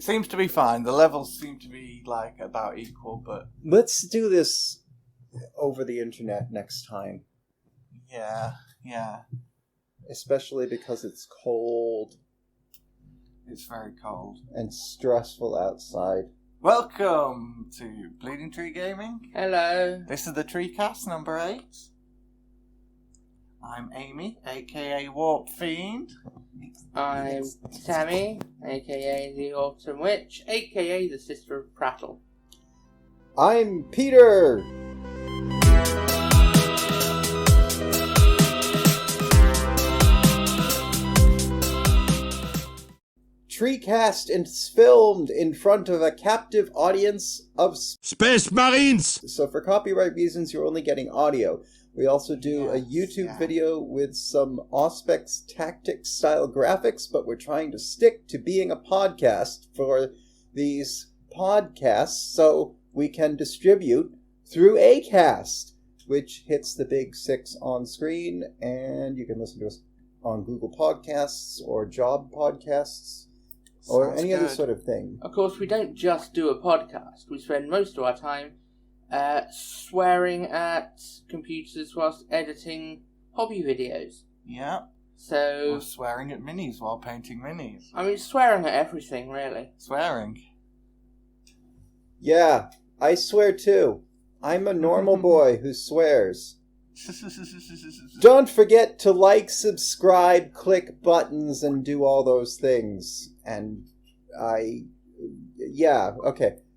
It seems to be fine. The levels seem to be, about equal, but... Let's do this over the internet next time. Yeah. Especially because it's cold. It's very cold. And stressful outside. Welcome to Bleeding Tree Gaming. Hello. This is the Treecast number 8. I'm Aimee, aka Warp Fiend. I'm Tammy, aka the Autumn Witch, aka the Sister of Prattle. I'm Peter! Treecast is filmed in front of a captive audience of Space Marines! So for copyright reasons, you're only getting audio. We also do a YouTube video with some Auspex Tactics style graphics, but we're trying to stick to being a podcast for these podcasts so we can distribute through Acast, which hits the big 6 on screen, and you can listen to us on Google Podcasts or Job Podcasts. Or any other sort of thing. Of course, we don't just do a podcast. We spend most of our time swearing at computers whilst editing hobby videos. Yeah. So... Or swearing at minis while painting minis. I mean, swearing at everything, really. Swearing. Yeah, I swear too. I'm a normal boy who swears. Don't forget to like, subscribe, click buttons, and do all those things. And okay.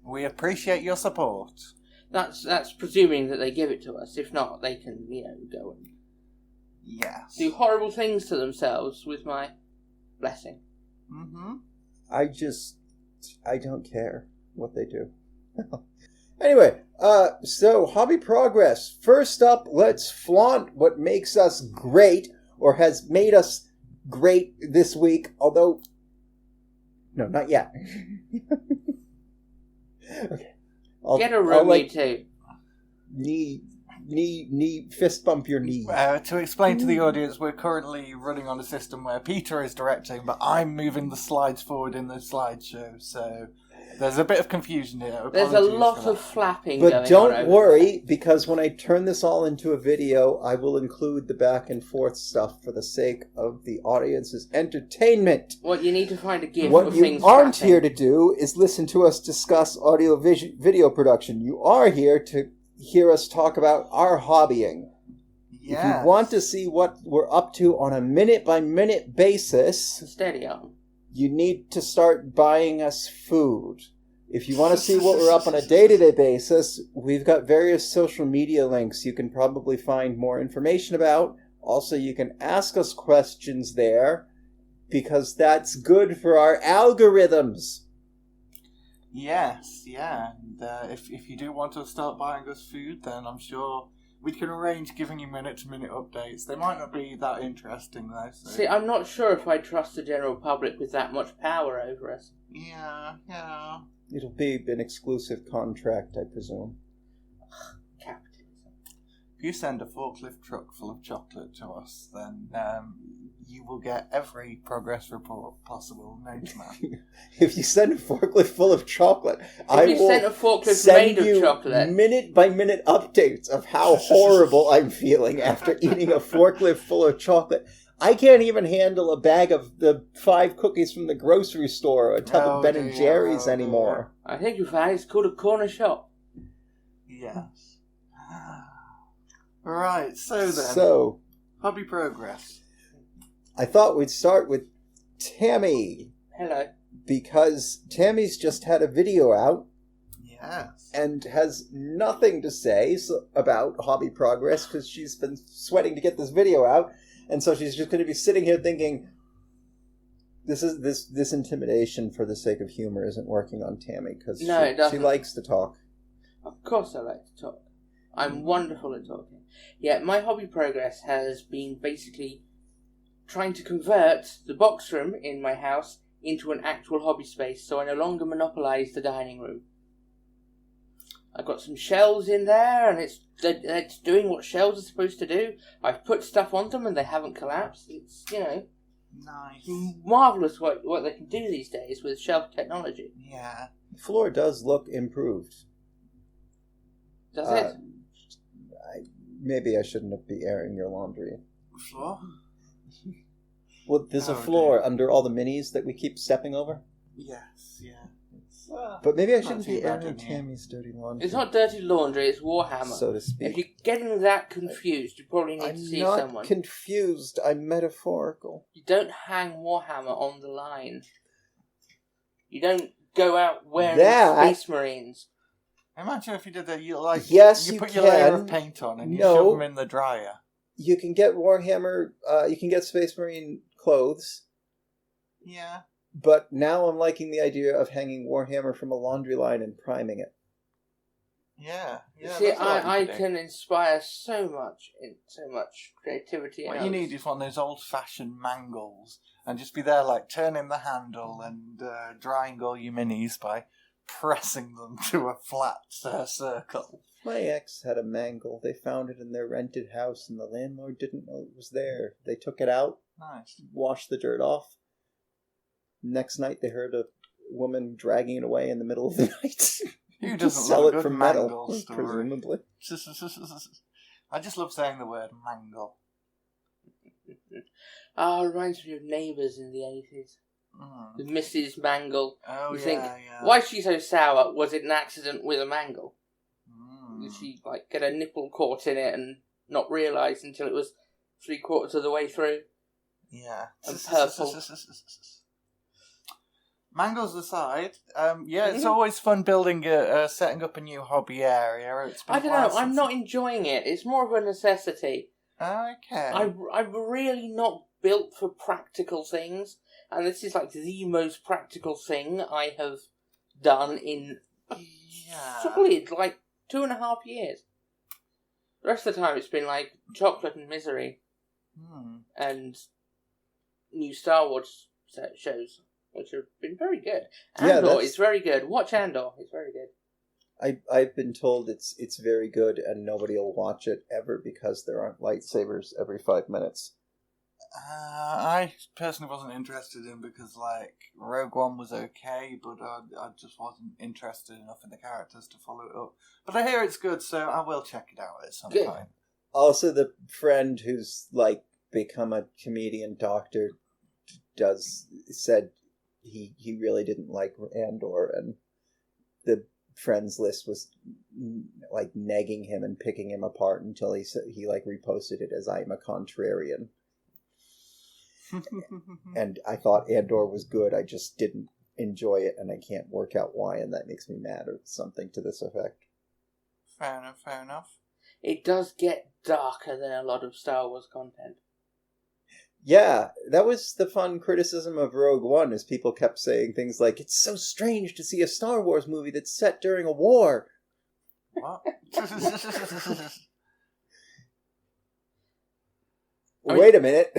We appreciate your support. That's presuming that they give it to us. If not, they can, go and do horrible things to themselves with my blessing. Mm-hmm. I don't care what they do. Anyway, so hobby progress. First up, let's flaunt what makes us great, or has made us great this week, although... No, not yet. Okay. Get a room, you two. Knee, fist bump your knee. To explain to the audience, we're currently running on a system where Peter is directing, but I'm moving the slides forward in the slideshow, so... There's a bit of confusion here. There's a lot of flapping going on. But don't worry, because when I turn this all into a video, I will include the back and forth stuff for the sake of the audience's entertainment. What you need to find a gift what for things you aren't flapping. here to do is listen to us discuss audio video production. You are here to hear us talk about our hobbying. Yes. If you want to see what we're up to on a minute-by-minute basis... Steady on. You need to start buying us food. If you want to see what we're up on a day-to-day basis, we've got various social media links you can probably find more information about. Also, you can ask us questions there, because that's good for our algorithms. Yes, yeah. And if you do want to start buying us food, then I'm sure... We can arrange giving you minute-to-minute updates. They might not be that interesting, though. So. See, I'm not sure if I trust the general public with that much power over us. Yeah. It'll be an exclusive contract, I presume. Capitalism. If you send a forklift truck full of chocolate to us, then you will get every progress report possible known to man. If you send a forklift full of chocolate, I will send a forklift made of chocolate. Minute-by-minute updates of how horrible I'm feeling after eating a forklift full of chocolate. I can't even handle a bag of the 5 cookies from the grocery store or a tub of Ben & Jerry's anymore. I think you've had it's called a corner shop. Yes. Right, so then. So, hobby progress. I thought we'd start with Tammy. Hello. Because Tammy's just had a video out. Yes. And has nothing to say about hobby progress because she's been sweating to get this video out. And so she's just going to be sitting here thinking, this intimidation for the sake of humor isn't working on Tammy because she likes to talk. Of course I like to talk. I'm wonderful at talking. Yeah, my hobby progress has been basically trying to convert the box room in my house into an actual hobby space so I no longer monopolise the dining room. I've got some shelves in there and it's doing what shelves are supposed to do. I've put stuff on them and they haven't collapsed. It's, Nice. Marvellous what they can do these days with shelf technology. Yeah. The floor does look improved. Does it? Maybe I shouldn't be airing your laundry. Floor? Well, there's a floor under all the minis that we keep stepping over. Yes, yeah. But maybe I not shouldn't too be bad airing in here. Tammy's dirty laundry. It's not dirty laundry, it's Warhammer. so to speak. If you're getting that confused, you probably need to see I'm not someone. confused. I'm metaphorical. You don't hang Warhammer on the line. You don't go out wearing Space Marines. Imagine if you did that. You Yes, you you put your layer can. of paint on and you No. shove them in the dryer. You can get Warhammer. You can get Space Marine clothes. Yeah. But now I'm liking the idea of hanging Warhammer from a laundry line and priming it. Yeah. See, that's what I you could do. can inspire so much creativity. What in you others. need is one of those old-fashioned mangles, and just be there, like turning the handle and drying all your minis by pressing them to a flat circle. My ex had a mangle. They found it in their rented house, and the landlord didn't know it was there. They took it out, Nice. washed the dirt off. Next night, they heard a woman dragging it away in the middle of the night. Who to doesn't sell love it a for good metal, mangle story? presumably. I just love saying the word mangle. It reminds me of Neighbours in the 80s. Mm. With Mrs. Mangle. Oh, You yeah, think, yeah. why is she so sour? Was it an accident with a mangle? Mm. Did she get her nipple caught in it and not realise until it was 3/4 of the way through? Yeah. And purple. Mangles aside, it's always fun building setting up a new hobby area. It's been I don't a while know, I'm since- not enjoying it. It's more of a necessity. Okay. I'm really not built for practical things, and this is like the most practical thing I have done in solid 2.5 years. The rest of the time it's been like chocolate and misery and new Star Wars shows, which have been very good. Andor is very good. Watch Andor; it's very good. I've been told it's very good, and nobody will watch it ever because there aren't lightsabers every 5 minutes. I personally wasn't interested in because Rogue One was okay, but I just wasn't interested enough in the characters to follow it up. But I hear it's good, so I will check it out at some point. Also, the friend who's become a comedian doctor said he really didn't like Andor, and the friends list was negging him and picking him apart until he reposted it as I'm a contrarian. And I thought Andor was good, I just didn't enjoy it, and I can't work out why, and that makes me mad, or something to this effect. Fair enough. It does get darker than a lot of Star Wars content. Yeah, that was the fun criticism of Rogue One, is people kept saying things like, it's so strange to see a Star Wars movie that's set during a war. What? Wait a minute.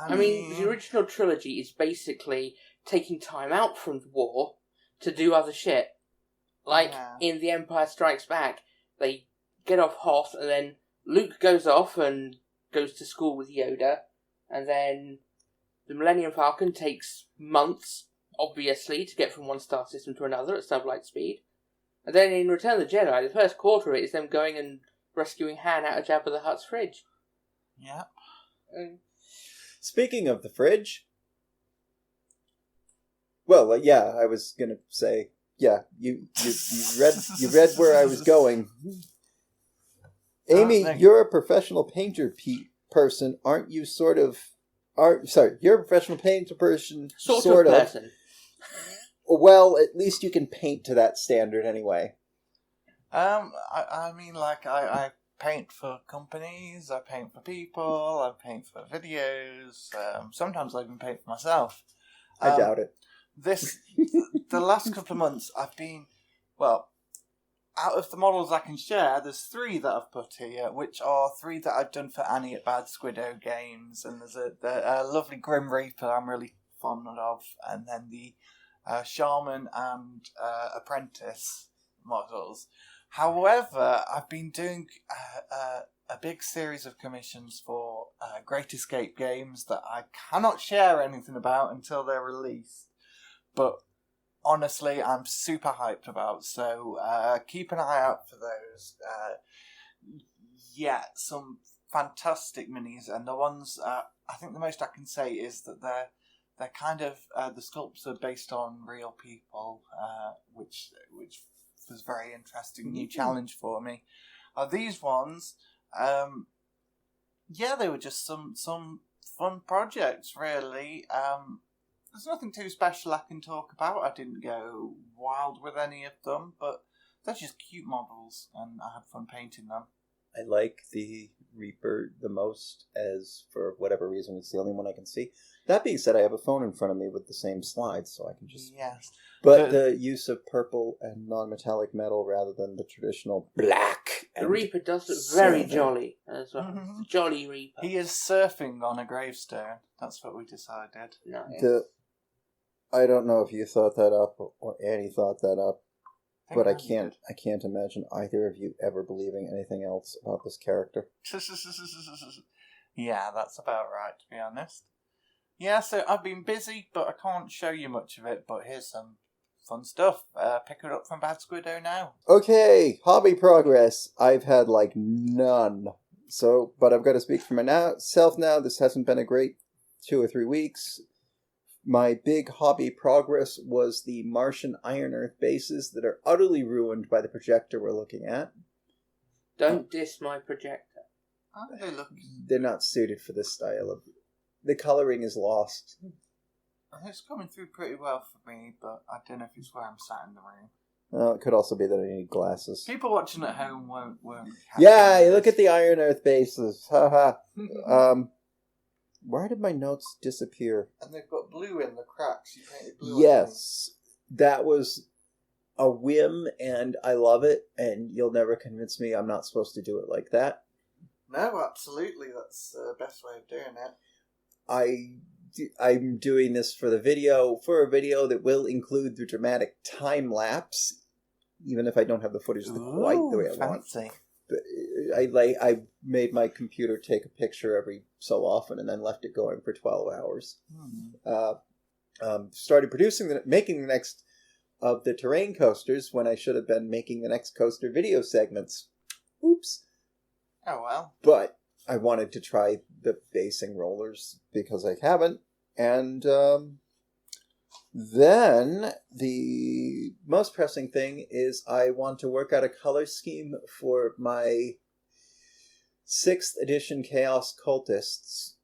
I mean, the original trilogy is basically taking time out from the war to do other shit. In The Empire Strikes Back, they get off Hoth, and then Luke goes off and goes to school with Yoda, and then the Millennium Falcon takes months, obviously, to get from one star system to another at sublight speed. And then in Return of the Jedi, the first quarter of it is them going and rescuing Han out of Jabba the Hutt's fridge. Yep. Speaking of the fridge, I was gonna say, you read where I was going. Amy, you're a professional painter person, aren't you? You're a professional painter person, sort of. Person. Well, at least you can paint to that standard anyway. I mean, I paint for companies, I paint for people, I paint for videos, sometimes I even paint for myself. I doubt it. The last couple of months I've been, out of the models I can share, there's 3 that I've put here, which are 3 that I've done for Annie at Bad Squiddo Games, and there's a lovely Grim Reaper I'm really fond of, and then the Shaman and Apprentice models. However, I've been doing a big series of commissions for Great Escape games that I cannot share anything about until they're released. But honestly, I'm super hyped about, so keep an eye out for those. Some fantastic minis, and the ones I think the most I can say is that they're kind of the sculpts are based on real people, which was very interesting, new challenge for me. These ones, they were just some fun projects, really. There's nothing too special I can talk about. I didn't go wild with any of them, but they're just cute models, and I had fun painting them. I like the Reaper the most, as for whatever reason it's the only one I can see. That being said, I have a phone in front of me with the same slides, so I can just... Yes. But the use of purple and non-metallic metal rather than the traditional black... The Reaper does look very jolly as well. Mm-hmm. Jolly Reaper. He is surfing on a gravestone. That's what we decided. Nice. I don't know if you thought that up or Annie thought that up, but I can't imagine either of you ever believing anything else about this character. Yeah, that's about right, to be honest. Yeah, so I've been busy, but I can't show you much of it, but here's some fun stuff. Pick it up from Bad Squiddo now. Okay, hobby progress. I've had none. But I've got to speak for myself now. This hasn't been a great 2 or 3 weeks. My big hobby progress was the Martian Iron Earth bases that are utterly ruined by the projector we're looking at. Don't diss my projector. How do they look? They're not suited for this style of... The colouring is lost. It's coming through pretty well for me, but I don't know if it's where I'm sat in the room. Well, it could also be that I need glasses. People watching at home won't yeah, you look at the Iron Earth bases. Haha. Why did my notes disappear? And they've got blue in the cracks. You painted blue. Yes, that was a whim, and I love it, and you'll never convince me I'm not supposed to do it like that. No, absolutely. That's the best way of doing it. I'm doing this for a video that will include the dramatic time lapse, even if I don't have the footage quite the way I fancy. want. I made my computer take a picture every so often and then left it going for 12 hours. Started making the next of the terrain coasters when I should have been making the next coaster video segments. Oops. Oh well. But I wanted to try the basing rollers because I haven't. And then the most pressing thing is I want to work out a color scheme for my 6th edition Chaos Cultists.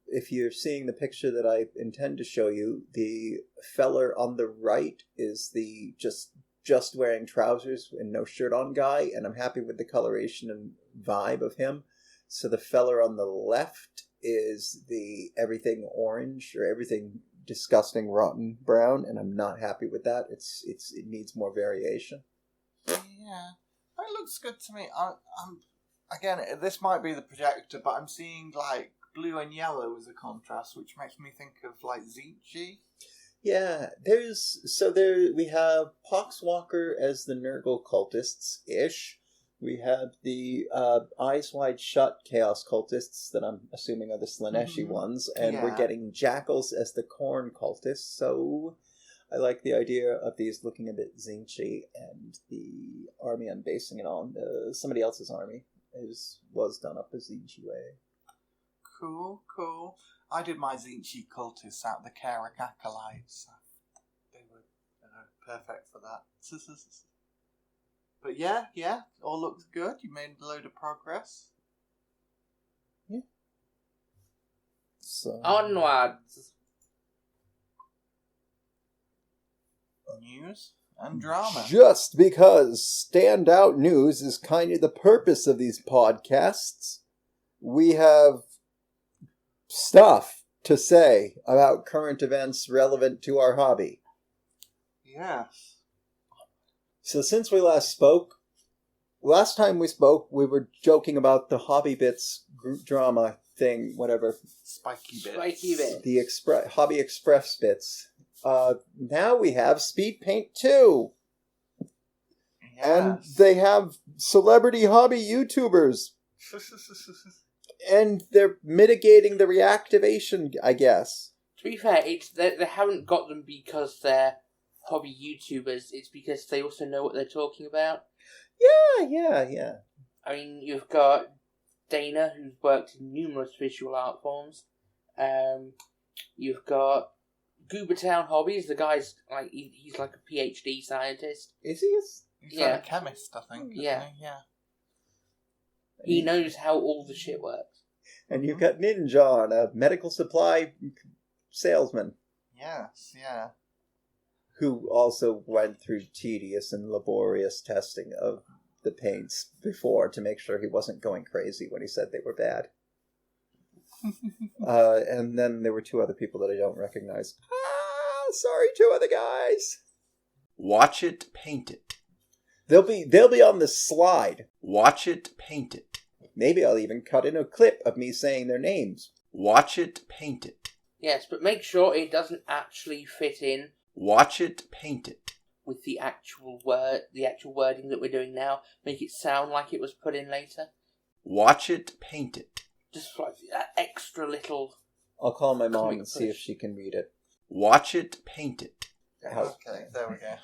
If you're seeing the picture that I intend to show you, the feller on the right is the just wearing trousers and no shirt on guy, and I'm happy with the coloration and vibe of him. So the feller on the left is the everything orange or everything disgusting rotten brown, and I'm not happy with that. It needs more variation. Yeah, it looks good to me. I'm again, this might be the projector, but I'm seeing blue and yellow as a contrast, which makes me think of Zinchi. Yeah, we have Poxwalker as the Nurgle cultists-ish. We have the Eyes Wide Shut Chaos Cultists that I'm assuming are the Slaneshi ones, and we're getting Jackals as the Corn Cultists, so I like the idea of these looking a bit Zinchi, and the army I'm basing it on, somebody else's army, was done up a Zinchi way. Cool. I did my Zinchi Cultists out of the Karak Acolytes. They were perfect for that. But yeah, all looks good. You made a load of progress. Yeah. So onwards. News and drama. Just because standout news is kind of the purpose of these podcasts, we have stuff to say about current events relevant to our hobby. Yes. So since we last time we spoke, we were joking about the Hobby Bits group drama thing, whatever. Spiky Bits. The Hobby Express Bits. Now we have Speed Paint 2. And they have celebrity hobby YouTubers. And they're mitigating the reactivation, I guess. To be fair, they haven't got them because they're hobby YouTubers. It's because they also know what they're talking about. Yeah. I mean, you've got Dana, who's worked in numerous visual art forms. You've got Goobertown Hobbies. The guy's like he's like a PhD scientist. Is he? He's like a chemist, I think. Yeah. Yeah. He knows how all the shit works. And you've got Ninja, a medical supply salesman. Yes, yeah. Who also went through tedious and laborious testing of the paints before to make sure he wasn't going crazy when he said they were bad. And then there were two other people that I don't recognize. Sorry, two other guys. Watch it, paint it. They'll be on the slide. Watch it, paint it. Maybe I'll even cut in a clip of me saying their names. Watch it, paint it. Yes, but make sure it doesn't actually fit in. Watch it, paint it. With the actual wording that we're doing now. Make it sound like it was put in later. Watch it, paint it. Just like that extra little... I'll call my mom and see if she can read it. Watch it, paint it. Okay, there we go.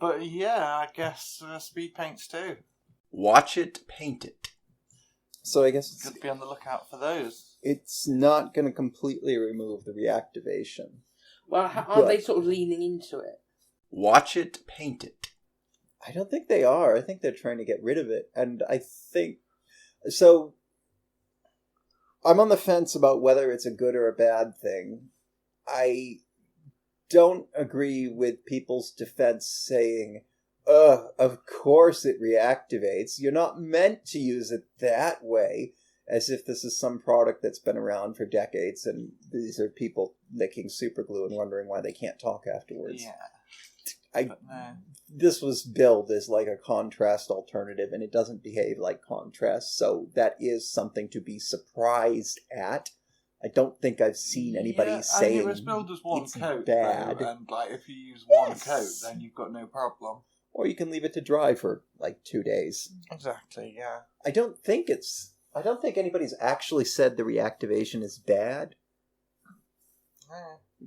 But yeah, I guess speed paints too. Watch it, paint it. So I guess Could be on the lookout for those. It's not going to completely remove the reactivation. Well, aren't they sort of leaning into it? Watch it, paint it. I don't think they are. I think they're trying to get rid of it. And I think... So, I'm on the fence about whether it's a good or a bad thing. I don't agree with people's defense saying, of course it reactivates. You're not meant to use it that way, as if this is some product that's been around for decades and these are people licking super glue and wondering why they can't talk afterwards. Yeah. This was billed as like a contrast alternative, and it doesn't behave like contrast, so that is something to be surprised at. I don't think I've seen anybody saying it was billed as one coat, bad. Though, and like if you use one coat, then you've got no problem. Or you can leave it to dry for like 2 days. Exactly, yeah. I don't think anybody's actually said the reactivation is bad.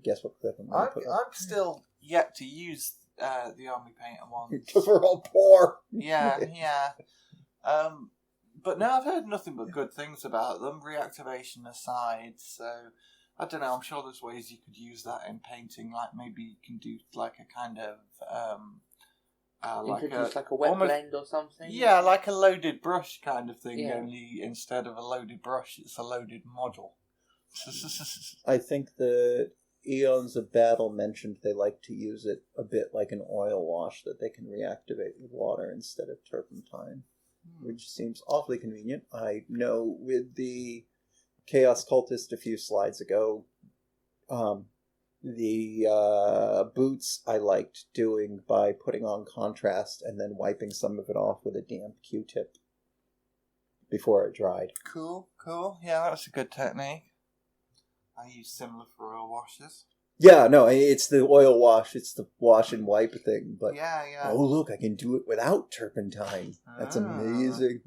Guess what clip I'm going to put up? I'm still yet to use the Army Painter one. Because we're all poor. Yeah. But no, I've heard nothing but good things about them, reactivation aside, so I don't know, I'm sure there's ways you could use that in painting, like maybe you can do like a kind of... like a wet blend or something? Yeah, like a loaded brush kind of thing, only instead of a loaded brush, it's a loaded model. I think the Eons of Battle mentioned they like to use it a bit like an oil wash that they can reactivate with water instead of turpentine, which seems awfully convenient. I know with the Chaos Cultist a few slides ago, the boots I liked doing by putting on contrast and then wiping some of it off with a damp Q-tip before it dried. Cool. Yeah, that's a good technique. I use similar for oil washes. Yeah, no, it's the oil wash. It's the wash and wipe thing. But yeah. Oh, look, I can do it without turpentine. That's amazing.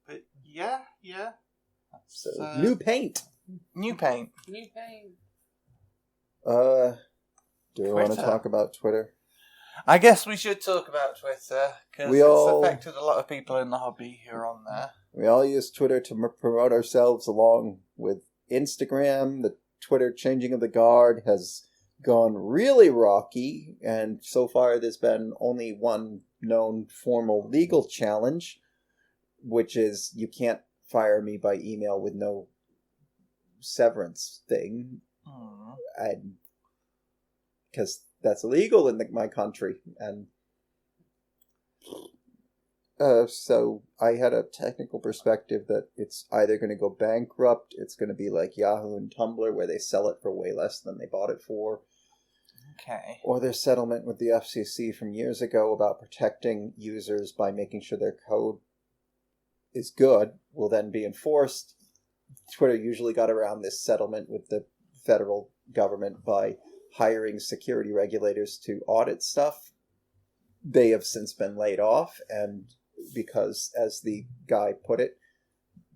But yeah. So new paint. New paint. Do we want to talk about Twitter? I guess we should talk about Twitter, because it's affected a lot of people in the hobby who are on there. We all use Twitter to promote ourselves along with Instagram. The Twitter changing of the guard has gone really rocky, and so far there's been only one known formal legal challenge, which is you can't fire me by email with no severance thing. And because that's illegal in my country, and so I had a technical perspective that it's either going to go bankrupt, it's going to be like Yahoo and Tumblr where they sell it for way less than they bought it for. Okay. Or their settlement with the FCC from years ago about protecting users by making sure their code is good will then be enforced. Twitter usually got around this settlement with the federal government by hiring security regulators to audit stuff. They have since been laid off, and because, as the guy put it,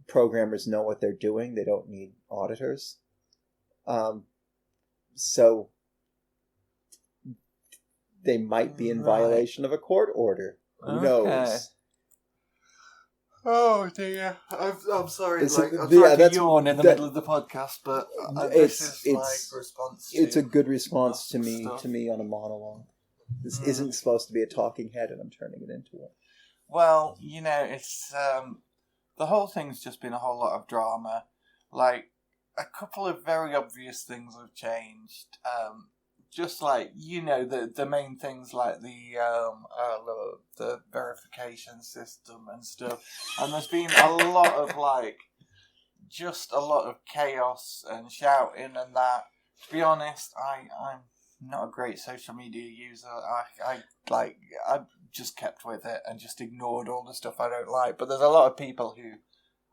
programmers know what they're doing, they don't need auditors. So they might be in violation of a court order. Who knows? Oh dear! I'm sorry. It's I'm trying to yawn in the middle of the podcast, but this is my response. It's a good response to me on a monologue. This isn't supposed to be a talking head, and I'm turning it into one. Well, it's the whole thing's just been a whole lot of drama. Like, a couple of very obvious things have changed. Just like, the main things like the verification system and stuff. And there's been a lot of, just a lot of chaos and shouting and that. To be honest, I'm not a great social media user. I just kept with it and just ignored all the stuff I don't like. But there's a lot of people who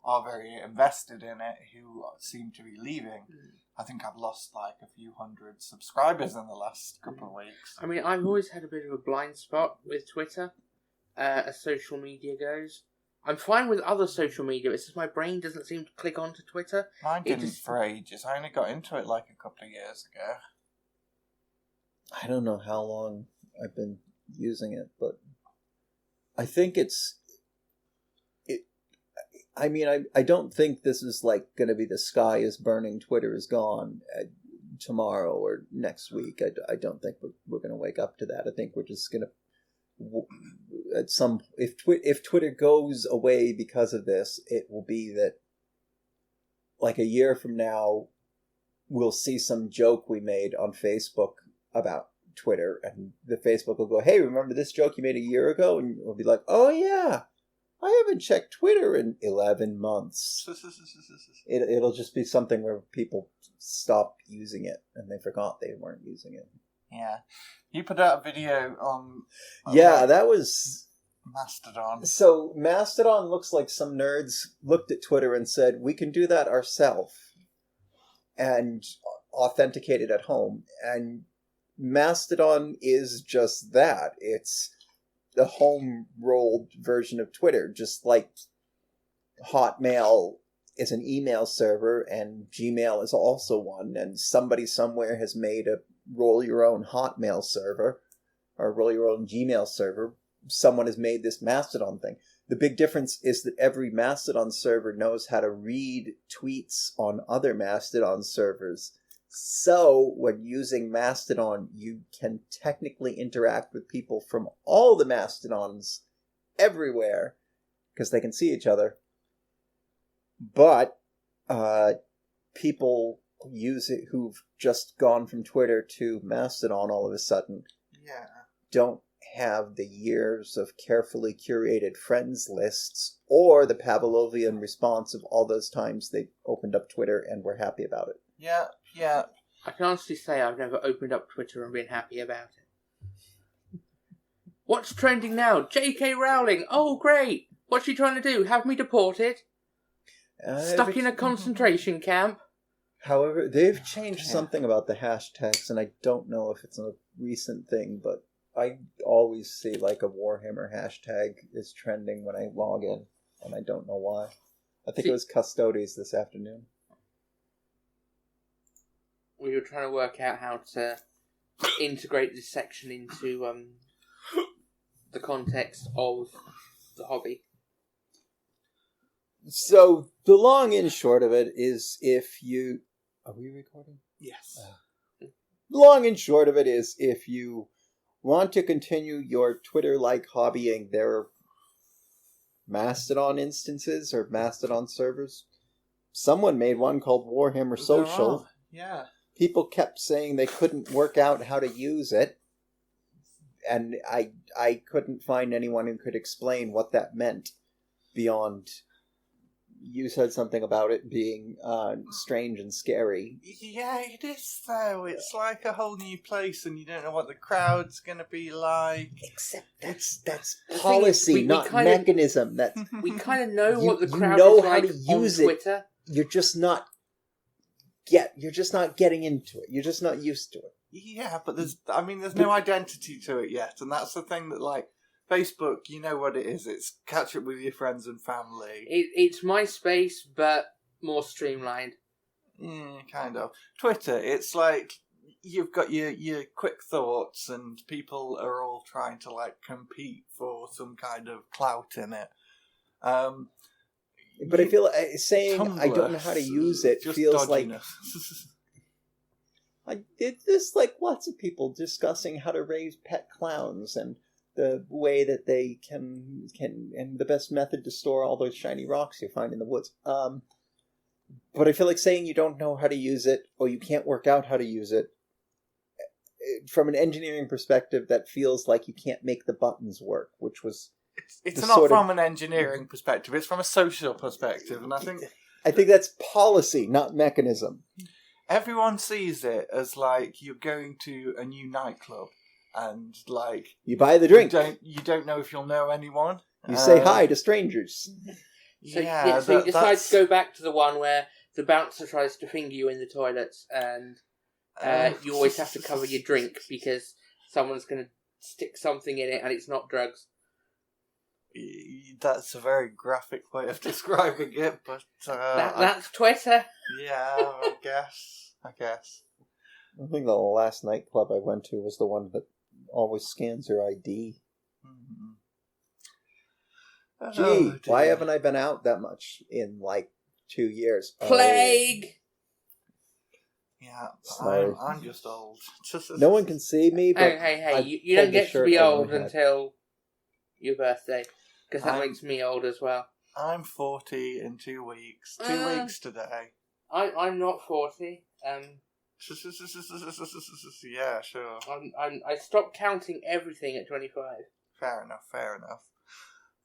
are very invested in it who seem to be leaving. I think I've lost a few hundred subscribers in the last couple of weeks. I mean, I've always had a bit of a blind spot with Twitter, as social media goes. I'm fine with other social media, it's just my brain doesn't seem to click onto Twitter. Mine didn't for ages. I only got into it a couple of years ago. I don't know how long I've been using it, but I think I don't think this is going to be the sky is burning, Twitter is gone tomorrow or next week. I don't think we're going to wake up to that. I think we're just going to, if Twitter goes away because of this, it will be that a year from now, we'll see some joke we made on Facebook about Twitter, and the Facebook will go, hey, remember this joke you made a year ago? And we'll be like, oh yeah, I haven't checked Twitter in 11 months. It'll just be something where people stopped using it and they forgot they weren't using it. Yeah. You put out a video on that was Mastodon. So Mastodon looks like some nerds looked at Twitter and said, we can do that ourselves and authenticate it at home. And Mastodon is just that. It's the home-rolled version of Twitter, just like Hotmail is an email server and Gmail is also one, and somebody somewhere has made a roll-your-own Hotmail server or roll-your-own Gmail server. Someone has made this Mastodon thing. The big difference is that every Mastodon server knows how to read tweets on other Mastodon servers. So, when using Mastodon, you can technically interact with people from all the Mastodons everywhere, because they can see each other. But, people use it who've just gone from Twitter to Mastodon all of a sudden don't have the years of carefully curated friends lists or the Pavlovian response of all those times they opened up Twitter and were happy about it. Yeah. I can honestly say I've never opened up Twitter and been happy about it. What's trending now? J.K. Rowling. Oh, great. What's she trying to do? Have me deported? Stuck in a concentration camp? However, they've changed something about the hashtags, and I don't know if it's a recent thing, but I always see a Warhammer hashtag is trending when I log in, and I don't know why. I think it was Custodes this afternoon. We were trying to work out how to integrate this section into the context of the hobby. So, the long and short of it is if you... Are we recording? Yes. The long and short of it is if you want to continue your Twitter-like hobbying, there are Mastodon instances or Mastodon servers. Someone made one called Warhammer Social. Yeah. People kept saying they couldn't work out how to use it, and I couldn't find anyone who could explain what that meant beyond... You said something about it being strange and scary. Yeah, it is, though. It's like a whole new place, and you don't know what the crowd's going to be like. Except that's policy, not mechanism. That we kind of know what the crowd is like on Twitter. You're just not getting into it. You're just not used to it. Yeah, but there's no identity to it yet, and that's the thing that, like, Facebook, you know what it is. It's catch up with your friends and family. It's MySpace, but more streamlined. Kind of. Twitter, it's like you've got your quick thoughts, and people are all trying to, like, compete for some kind of clout in it. But I feel saying Tumblr, I don't know how to use it feels dodginess. There's like lots of people discussing how to raise pet clowns and the way that they can and the best method to store all those shiny rocks you find in the woods. But I feel like saying you don't know how to use it or you can't work out how to use it, from an engineering perspective, that feels like you can't make the buttons work, which was... It's not from an engineering perspective, it's from a social perspective, and I think that's policy, not mechanism. Everyone sees it as like you're going to a new nightclub and like you buy the drink. You don't know if you'll know anyone. You say hi to strangers. So you decide to go back to the one where the bouncer tries to finger you in the toilets, and you always have to cover your drink because someone's going to stick something in it, and it's not drugs. That's a very graphic way of describing it, but that's Twitter. Yeah, I guess. I think the last nightclub I went to was the one that always scans your ID. Gee, why haven't I been out that much in like 2 years? Plague! Yeah, I'm just old. No one can see me, but hey, you don't get to be old until your birthday, because that makes me old as well. I'm 40 in 2 weeks. 2 weeks today. I'm not 40. Yeah, sure. I stopped counting everything at 25. Fair enough.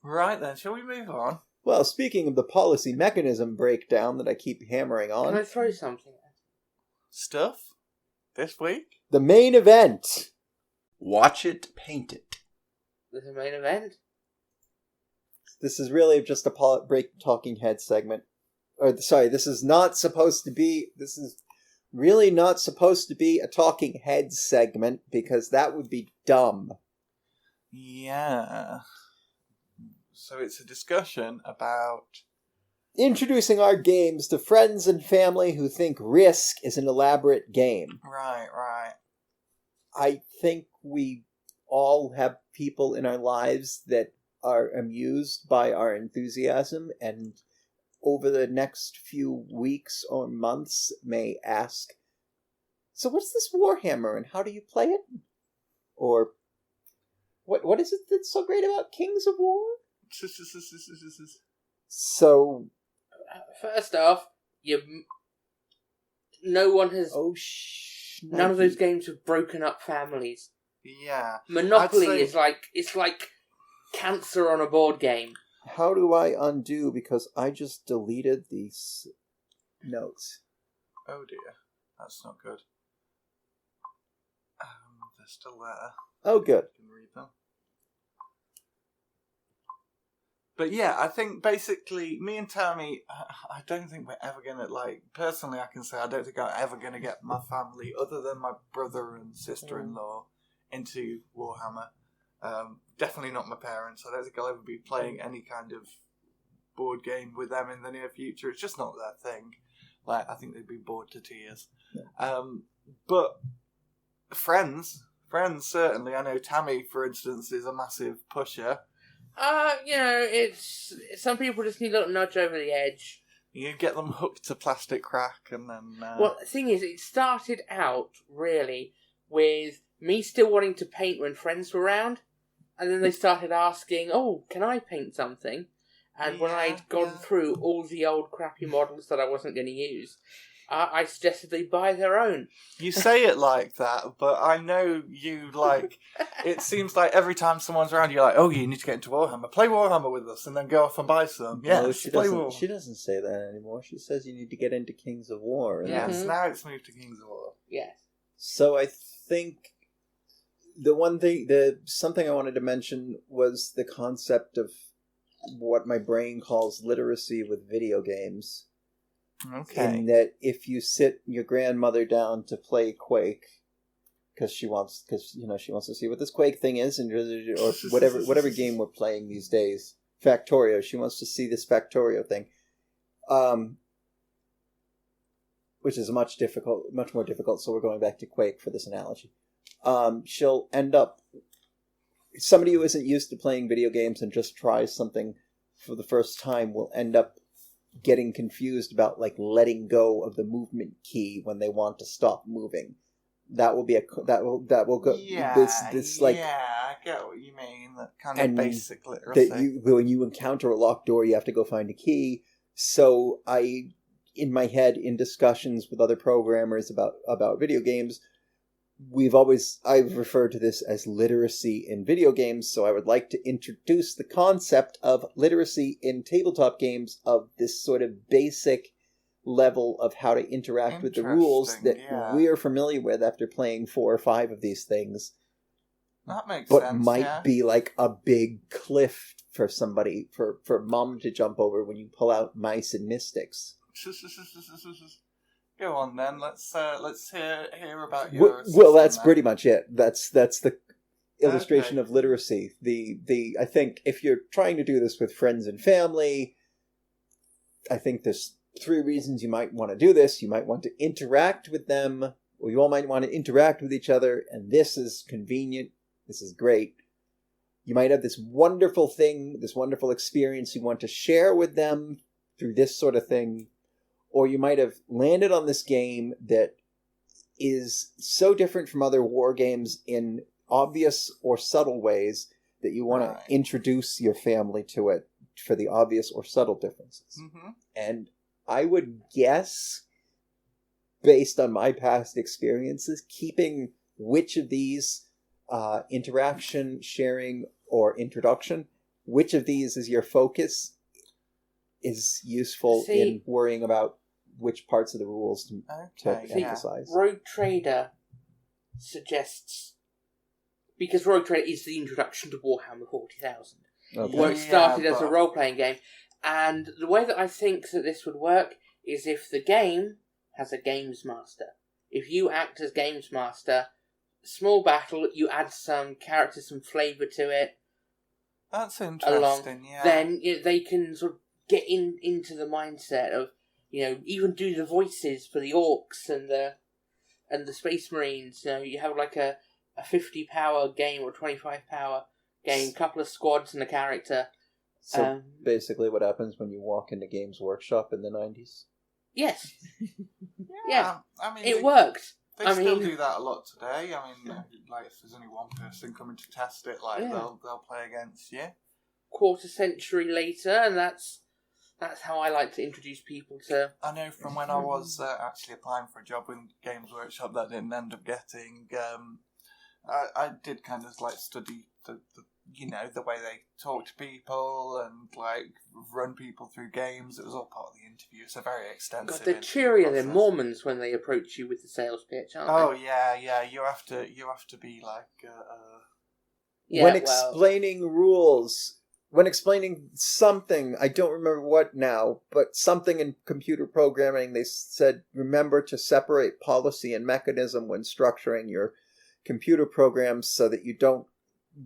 Right then, shall we move on? Well, speaking of the policy mechanism breakdown that I keep hammering on... Can I throw something at you? Stuff? This week? The main event! Watch it, paint it. There's a main event? This is really just a break talking head segment. This is not supposed to be... This is really not supposed to be a talking head segment, because that would be dumb. Yeah. So it's a discussion about... introducing our games to friends and family who think Risk is an elaborate game. Right. I think we all have people in our lives that are amused by our enthusiasm, and over the next few weeks or months may ask, so what's this Warhammer and how do you play it? Or, what is it that's so great about Kings of War? So... First off, no one has... none of those games have broken up families. Yeah. Monopoly is like... It's like cancer on a board game. How do I undo? Because I just deleted these notes. Oh dear. That's not good. They're still there. Oh, good. You can read them. But yeah, I think basically, me and Tammy, I don't think we're ever going to, like, personally I can say I don't think I'm ever going to get my family, other than my brother and sister-in-law, into Warhammer. Definitely not my parents. I don't think I'll ever be playing any kind of board game with them in the near future. It's just not their thing. Like, I think they'd be bored to tears. Yeah. But friends certainly. I know Tammy, for instance, is a massive pusher. It's some people just need a little nudge over the edge. You get them hooked to plastic crack, and then... Well, the thing is, it started out, really, with me still wanting to paint when friends were around, and then they started asking, oh, can I paint something? And when I'd gone through all the old crappy models that I wasn't going to use, I suggested they buy their own. You say it like that, but I know you, like... It seems like every time someone's around, you're like, oh, you need to get into Warhammer. Play Warhammer with us, and then go off and buy some. Yeah, no, she doesn't say that anymore. She says you need to get into Kings of War. Yes, now it's moved to Kings of War. Yes. So I think something I wanted to mention was the concept of what my brain calls literacy with video games. Okay. In that if you sit your grandmother down to play Quake, because she wants to see what this Quake thing is, and or whatever game we're playing these days. Factorio. She wants to see this Factorio thing, which is much more difficult. So we're going back to Quake for this analogy. She'll end up somebody who isn't used to playing video games and just tries something for the first time will end up getting confused about like letting go of the movement key when they want to stop moving. That will be that will go this like I get what you mean, that kind of basic literacy. That when you encounter a locked door, you have to go find a key. So in my head, in discussions with other programmers about video games, I've referred to this as literacy in video games, so I would like to introduce the concept of literacy in tabletop games, of this sort of basic level of how to interact with the rules that we're familiar with after playing 4 or 5 of these things. That makes sense. But might be like a big cliff for somebody, for mom to jump over when you pull out Mice and Mystics. Go on then. Let's hear about your. Well, that's pretty much it. That's the illustration of literacy. I think if you're trying to do this with friends and family, I think there's 3 reasons you might want to do this. You might want to interact with them, or you all might want to interact with each other, and this is convenient. This is great. You might have this wonderful thing, this wonderful experience you want to share with them through this sort of thing. Or you might have landed on this game that is so different from other war games in obvious or subtle ways that you want to introduce your family to it for the obvious or subtle differences. Mm-hmm. And I would guess, based on my past experiences, keeping which of these interaction, sharing, or introduction, which of these is your focus is useful in worrying about which parts of the rules to emphasize. Rogue Trader suggests, because Rogue Trader is the introduction to Warhammer 40,000, where it started as a role-playing game, and the way that I think that this would work is if the game has a games master. If you act as games master, small battle, you add some character, some flavour to it. That's interesting, Then they can sort of get into the mindset of, even do the voices for the orcs and the space marines. You have like a 50 power game or 25 power game, couple of squads and a character. So basically what happens when you walk into Games Workshop in the 90s? Yes. Yeah. I mean, it worked. They still do that a lot today. I mean, like if there's only one person coming to test it, they'll play against you. Quarter century later, and that's how I like to introduce people to. I know from when I was actually applying for a job in Games Workshop that I didn't end up getting. I did kind of like study the way they talk to people and like run people through games. It was all part of the interview. It's a very extensive. God, they're cheerier than Mormons when they approach you with the sales pitch, aren't they? Oh yeah. You have to be like. When explaining rules. When explaining something, I don't remember what now, but something in computer programming, they said, remember to separate policy and mechanism when structuring your computer programs so that you don't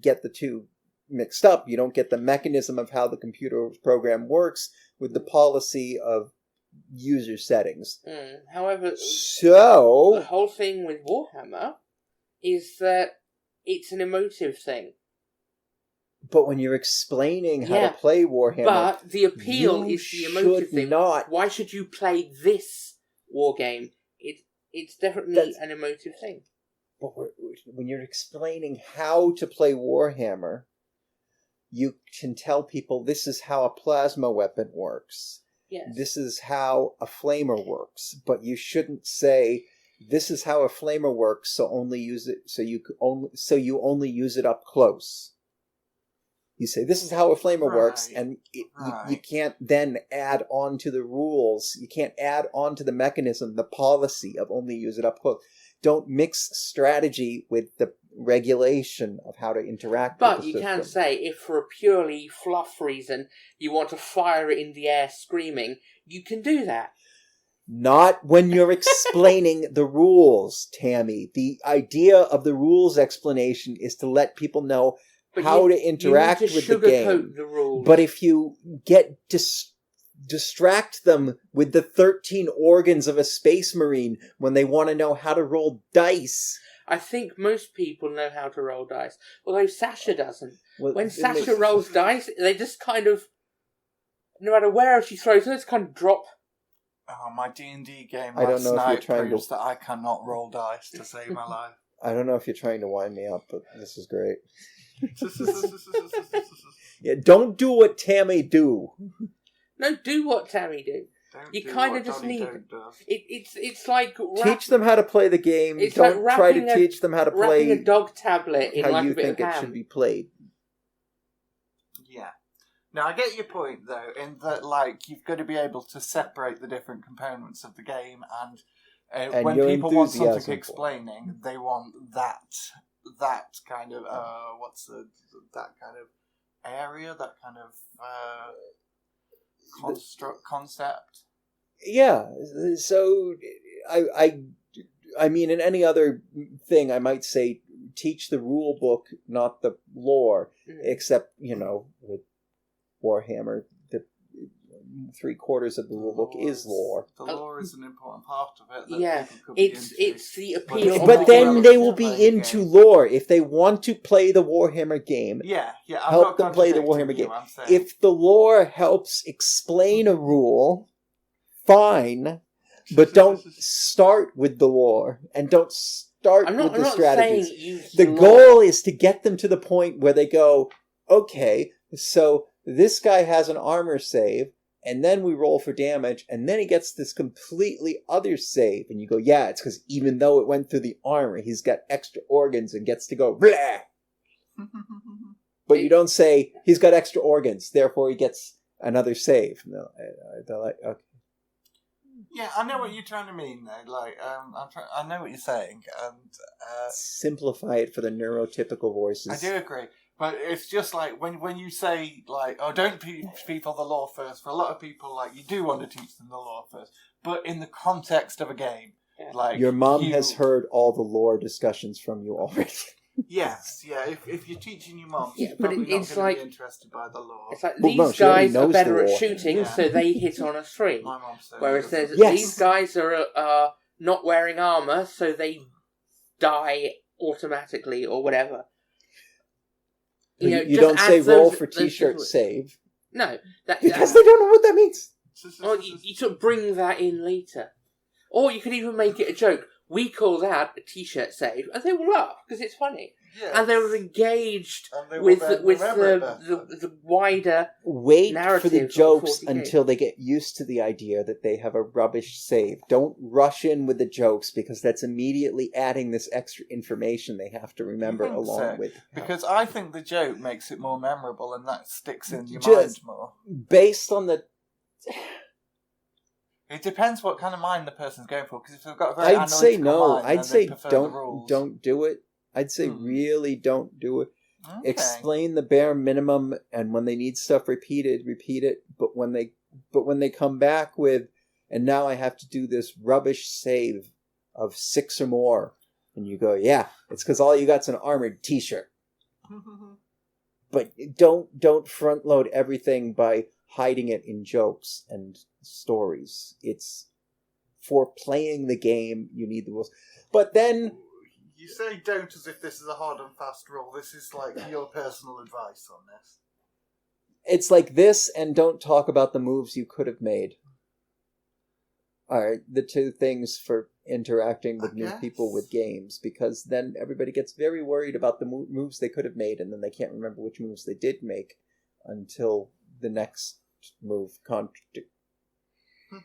get the two mixed up. You don't get the mechanism of how the computer program works with the policy of user settings. However, so the whole thing with Warhammer is that it's an emotive thing. But when you're explaining how to play Warhammer... But the appeal is the emotive thing. Why should you play this war game? It's definitely an emotive thing. But when you're explaining how to play Warhammer, you can tell people this is how a plasma weapon works. Yes. This is how a flamer works. But you shouldn't say... This is how a flamer works, so only use it. So you only use it up close. You say, this is how a flamer works, and you can't then add on to the rules. You can't add on to the mechanism, the policy of only use it up close. Don't mix strategy with the regulation of how to interact with the system. But you can say, if for a purely fluff reason you want to fire it in the air screaming, you can do that. Not when you're explaining the rules, Tammy. The idea of the rules explanation is to let people know how to interact with the game. The rules. But if you get distract them with the 13 organs of a space marine when they want to know how to roll dice. I think most people know how to roll dice, although Sasha doesn't. Well, when Sasha rolls dice, they just kind of, no matter where she throws it, it's kind of drop. Oh, my D&D game I don't know if you're trying proves that I cannot roll dice to save my life. I don't know if you're trying to wind me up, but this is great. Yeah, don't do what Tammy do. No, do what Tammy do. You kind of just need it's like teach them how to play the game. It's don't like try to teach them how to play a dog tablet in how like you a bit think of it ham. should be played. Yeah. Now I get your point though, in that like you've got to be able to separate the different components of the game, and when people want something explaining, they want that kind of that kind of area, that kind of concept. Yeah, so I mean, in any other thing, I might say teach the rule book, not the lore. Except, with Warhammer, the 3/4 of the rule book is lore. The lore is an important part of it. Yeah, it's the appeal. But then they will be into lore if they want to play the Warhammer game. Yeah. Help them play the Warhammer game. If the lore helps explain a rule, fine, but don't start with the lore and don't start with the strategies. The goal is to get them to the point where they go, okay, so this guy has an armor save, and then we roll for damage, and then he gets this completely other save, and you go, yeah, it's because even though it went through the armor, he's got extra organs and gets to go, blah! But you don't say, he's got extra organs, therefore he gets another save. No, they're like, okay. Yeah, I know what you're trying to mean, though. Like, I know what you're saying, and simplify it for the neurotypical voices. I do agree, but it's just like when you say like, "Oh, don't teach people the lore first." For a lot of people, like you do want to teach them the lore first, but in the context of a game, like your mom has heard all the lore discussions from you already. Yes, yeah. If you're teaching your mom, she's but probably it's not going like, to be interested by the lore. It's like these guys are better at shooting, so they hit on a 3. My mom says. Whereas these guys are not wearing armor, so they die automatically or whatever. You don't say roll for t-shirt save. No, because they don't know what that means. Or you sort of bring that in later, or you could even make it a joke. We call that a t-shirt save, and they will laugh because it's funny, and they were engaged with the wider wait narrative for the jokes until they get used to the idea that they have a rubbish save. Don't rush in with the jokes because that's immediately adding this extra information they have to remember along with. Because I think the joke makes it more memorable, and that sticks in your mind more. Based on the. It depends what kind of mind the person's going for, because if they've got a very I'd say no. mind, I'd say don't do it. I'd say really don't do it. Okay. Explain the bare minimum, and when they need stuff repeated, repeat it. But when they come back with, and now I have to do this rubbish save of 6 or more, and you go, yeah, it's because all you got's an armored t-shirt. But don't front load everything by hiding it in jokes and stories. It's for playing the game, you need the rules. But then you say don't as if this is a hard and fast rule. This is like your personal advice on this. It's like this, and don't talk about the moves you could have made. Are the two things for interacting with new people with games, because then everybody gets very worried about the moves they could have made, and then they can't remember which moves they did make until the next move contradict.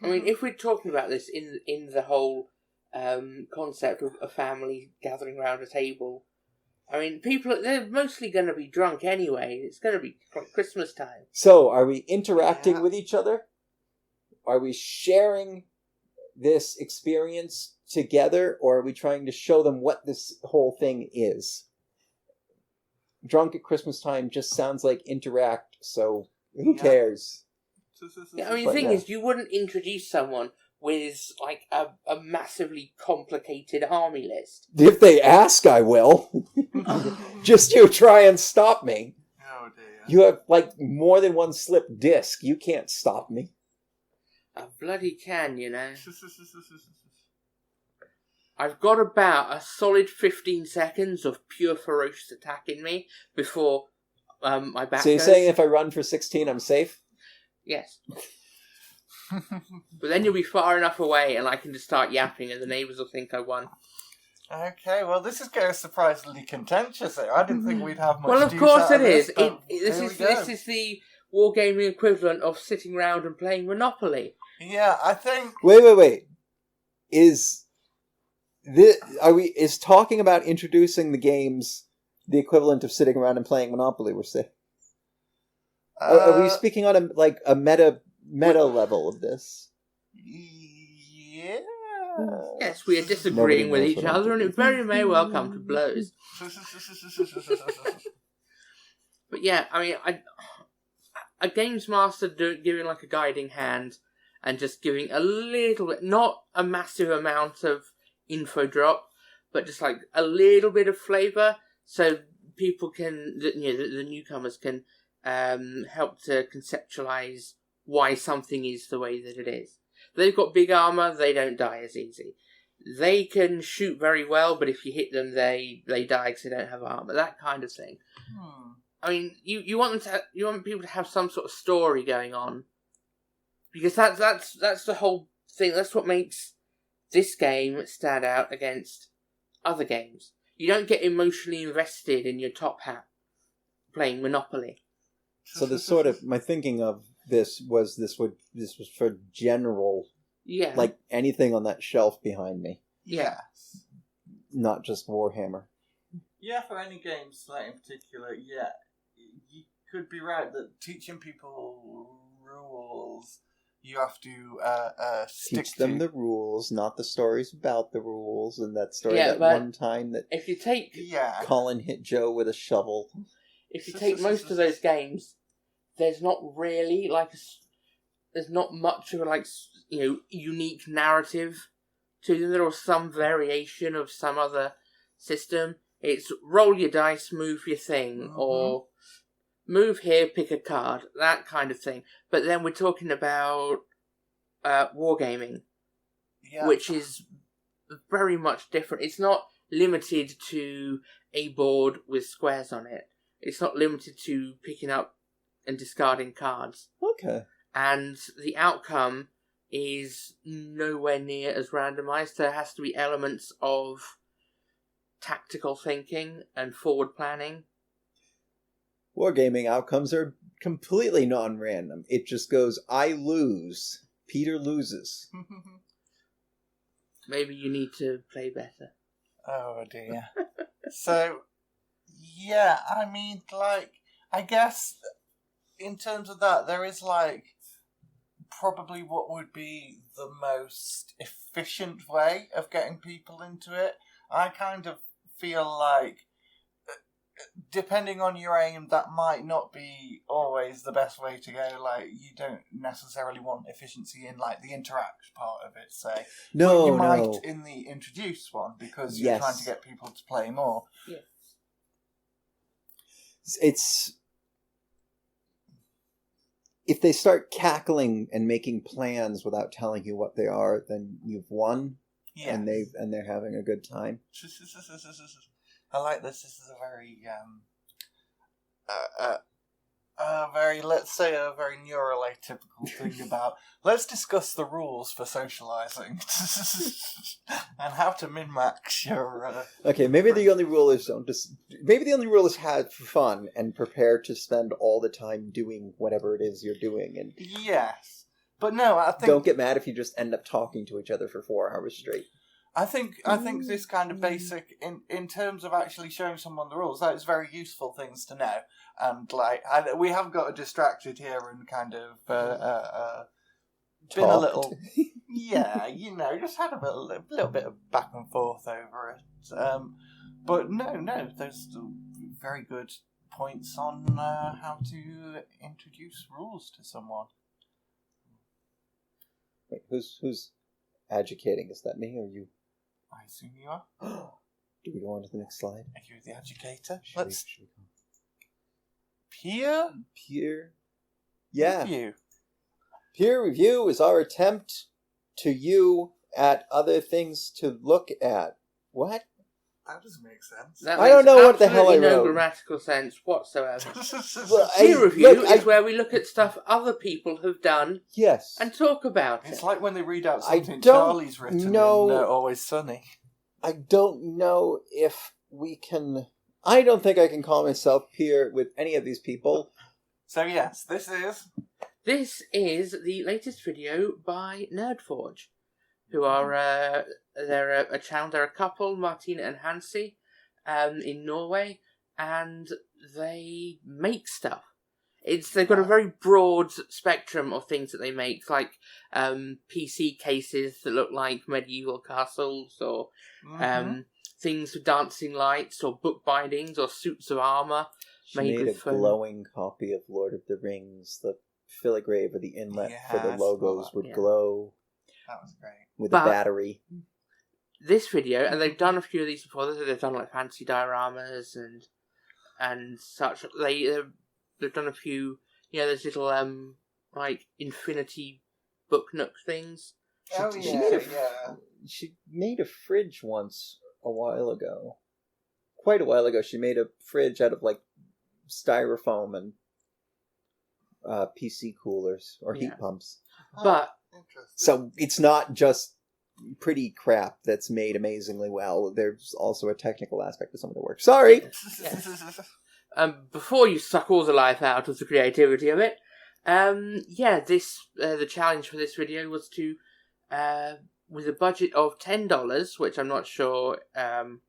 I mean, if we're talking about this in the whole concept of a family gathering around a table, I mean, they're mostly going to be drunk anyway. It's going to be Christmas time. So, are we interacting with each other? Are we sharing this experience together, or are we trying to show them what this whole thing is? Drunk at Christmas time just sounds like interact, so who cares? Yeah, I mean, the thing is, you wouldn't introduce someone with like a massively complicated army list. If they ask, I will. Just you try and stop me. Oh dear. You have, like, more than one slip disc. You can't stop me. I bloody can, you know. I've got about a solid 15 seconds of pure ferocious attack in me before my back So you're goes. saying if I run for 16, I'm safe? Yes. But then you'll be far enough away and I can just start yapping and the neighbours will think I won. Okay, well, this is getting surprisingly contentious here. I didn't think we'd have much. Well, of course it is. This This is the wargaming equivalent of sitting round and playing Monopoly. Yeah, I think. Wait. Is talking about introducing the games the equivalent of sitting around and playing Monopoly? We're saying. Are we speaking on a meta level of this? Yeah. Yes, we are disagreeing with each other, and it very may well come to blows. But yeah, I mean, a games master giving like a guiding hand and just giving a little bit, not a massive amount of info drop, but just like a little bit of flavour, so people can, the newcomers can help to conceptualise why something is the way that it is. They've got big armour, they don't die as easy. They can shoot very well, but if you hit them, they die because they don't have armour. That kind of thing. I mean, you want people to have some sort of story going on, because that's the whole thing. That's what makes this game stand out against other games. You don't get emotionally invested in your top hat playing Monopoly. So the sort of my thinking of this was for general, like anything on that shelf behind me. Yes. Not just Warhammer. Yeah, for any games like in particular, yeah, you could be right that teaching people rules, you have to teach them the rules, not the stories about the rules, and that story one time that if you take Colin hit Joe with a shovel. If you take most of those games, there's not really there's not much of a unique narrative to them. There was some variation of some other system. It's roll your dice, move your thing, or move here, pick a card, that kind of thing. But then we're talking about wargaming, which is very much different. It's not limited to a board with squares on it. It's not limited to picking up and discarding cards. Okay. And the outcome is nowhere near as randomised. There has to be elements of tactical thinking and forward planning. Wargaming outcomes are completely non-random. It just goes, I lose. Peter loses. Maybe you need to play better. Oh dear. So, yeah, I mean, I guess in terms of that, there is probably what would be the most efficient way of getting people into it. I kind of feel like, depending on your aim, that might not be always the best way to go. You don't necessarily want efficiency in the interact part of it, say. No, you might in the introduce one, because you're trying to get people to play more. Yeah. It's if they start cackling and making plans without telling you what they are, then you've won. Yeah. And they're having a good time. I like this. This is a very neurotypical thing about. Let's discuss the rules for socializing and how to min-max your. Okay, maybe the only rule is have fun and prepare to spend all the time doing whatever it is you're doing. And yes, but no, I think don't get mad if you just end up talking to each other for 4 hours straight. I think this kind of basic, in terms of actually showing someone the rules, that is very useful things to know. And we have got distracted here and kind of been a little, just had a little bit of back and forth over it. But no, there's very good points on how to introduce rules to someone. Wait, who's agitating? Is that me or you? I assume you are. Do we go on to the next slide? Are you the agitator? Should we go? Peer Yeah. review. Peer review is our attempt to you at other things to look at. What? That doesn't make sense. That I don't makes know what the hell I absolutely no wrote. grammatical sense whatsoever. Well, Peer review is where we look at stuff other people have done Yes. and talk about It's it. like when they read out I something don't Charlie's written know- in Always Sunny. I don't know if we can... I don't think I can call myself peer with any of these people. So yes, this is the latest video by Nerdforge, who are they're a channel. They're a couple, Martina and Hansi, in Norway, and they make stuff. They've got a very broad spectrum of things that they make, like PC cases that look like medieval castles, or things with dancing lights, or book bindings, or suits of armour. She made a glowing copy of Lord of the Rings. The filigree or the inlet for the logos would glow. That was great. With a battery. This video, and they've done a few of these before. They've done like fancy dioramas and such. They've done a few. There's little like infinity book nook things. She made a fridge once a while ago. Quite a while ago, she made a fridge out of like styrofoam and PC coolers or heat pumps. But so it's not just pretty crap that's made amazingly well. There's also a technical aspect to some of the work. Sorry. Before you suck all the life out of the creativity of it, the challenge for this video was to, with a budget of $10, which I'm not sure how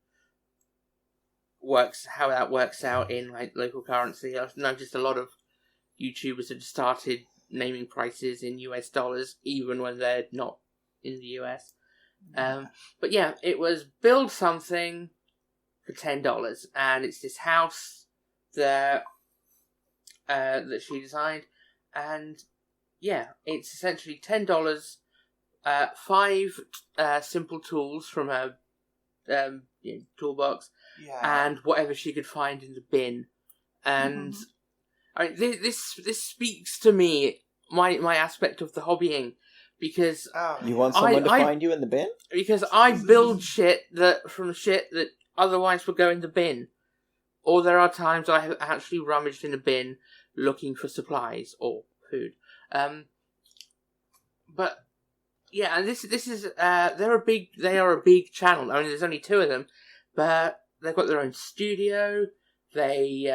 that works out in like local currency. I've noticed a lot of YouTubers have started naming prices in US dollars, even when they're not in the US. But yeah, it was build something for $10, and it's this house that she designed, and yeah, it's essentially $10. 5 simple tools from her toolbox, and whatever she could find in the bin, and I mean, this speaks to me, my aspect of the hobbying, because you want someone to find you in the bin? Because I build shit that otherwise would go in the bin, or there are times I have actually rummaged in a bin looking for supplies or food. But yeah, and this is they are a big channel. I mean, there's only 2 of them, but they've got their own studio. They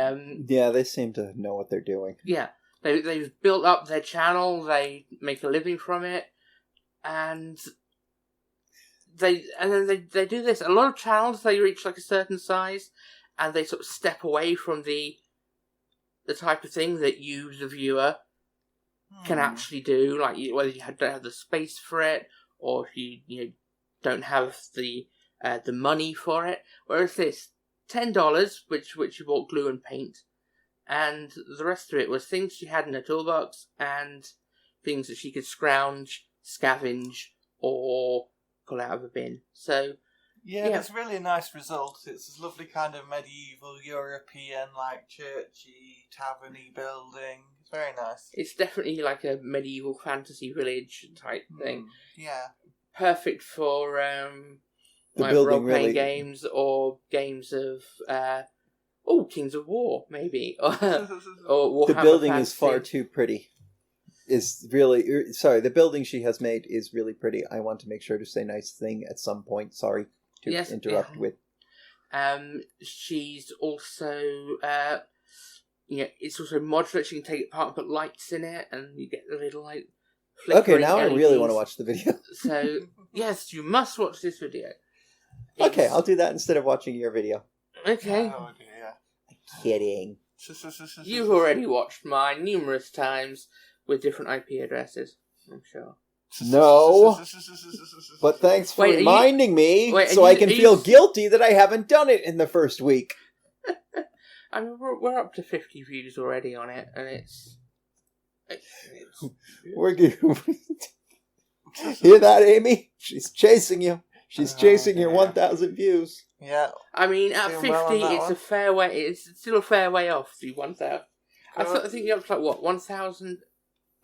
they seem to know what they're doing. Yeah, they've built up their channel. They make a living from it, and they do this. A lot of channels, they reach like a certain size, and they sort of step away from the type of thing that you, the viewer, can actually do. Like whether you don't have the space for it, or if you don't have the money for it. Whereas this $10, which you bought glue and paint, and the rest of it was things she had in her toolbox and things that she could scrounge, scavenge, or pull out of a bin. So yeah, it's really a nice result. It's this lovely kind of medieval European, like churchy, taverny building. It's very nice. It's definitely like a medieval fantasy village type thing. Yeah, perfect for the like building role-playing games, or games of Kings of War, maybe, or Warhammer The building Fantasy. is far too pretty. The building she has made is really pretty. I want to make sure to say nice thing at some point. Sorry to interrupt with. She's also it's also modular. She can take it apart and put lights in it, and you get the little like. Okay, now LEDs. I really want to watch the video. So yes, you must watch this video. Okay, I'll do that instead of watching your video. Okay. Oh dear. Kidding. You've already watched mine numerous times with different IP addresses, I'm sure. No. But thanks for reminding me, so I can feel guilty that I haven't done it in the first week. I mean, we're up to 50 views already on it, and it's We're good. Hear that, Aimee? She's chasing you. She's chasing your 1,000 views. Yeah. I mean, at Doing 50, well on that it's one. a fair way. It's still a fair way off the 1,000. I think you're up to, 1,000,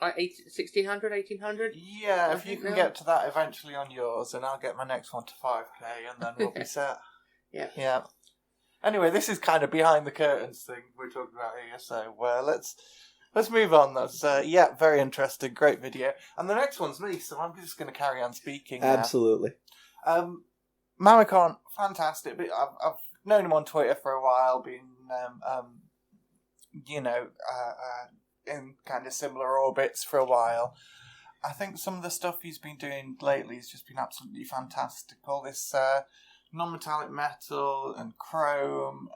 like 1,600, 1,800? Yeah, if you can get to that eventually on yours, and I'll get my next one to 5k, and then we'll be set. Yeah. Anyway, this is kind of behind the curtains thing we're talking about here, so let's move on. That's very interesting, great video. And the next one's me, so I'm just going to carry on speaking. Absolutely. Mamikon, fantastic. But I've known him on Twitter for a while, been in kind of similar orbits for a while. I think some of the stuff he's been doing lately has just been absolutely fantastic. All this non-metallic metal and chrome,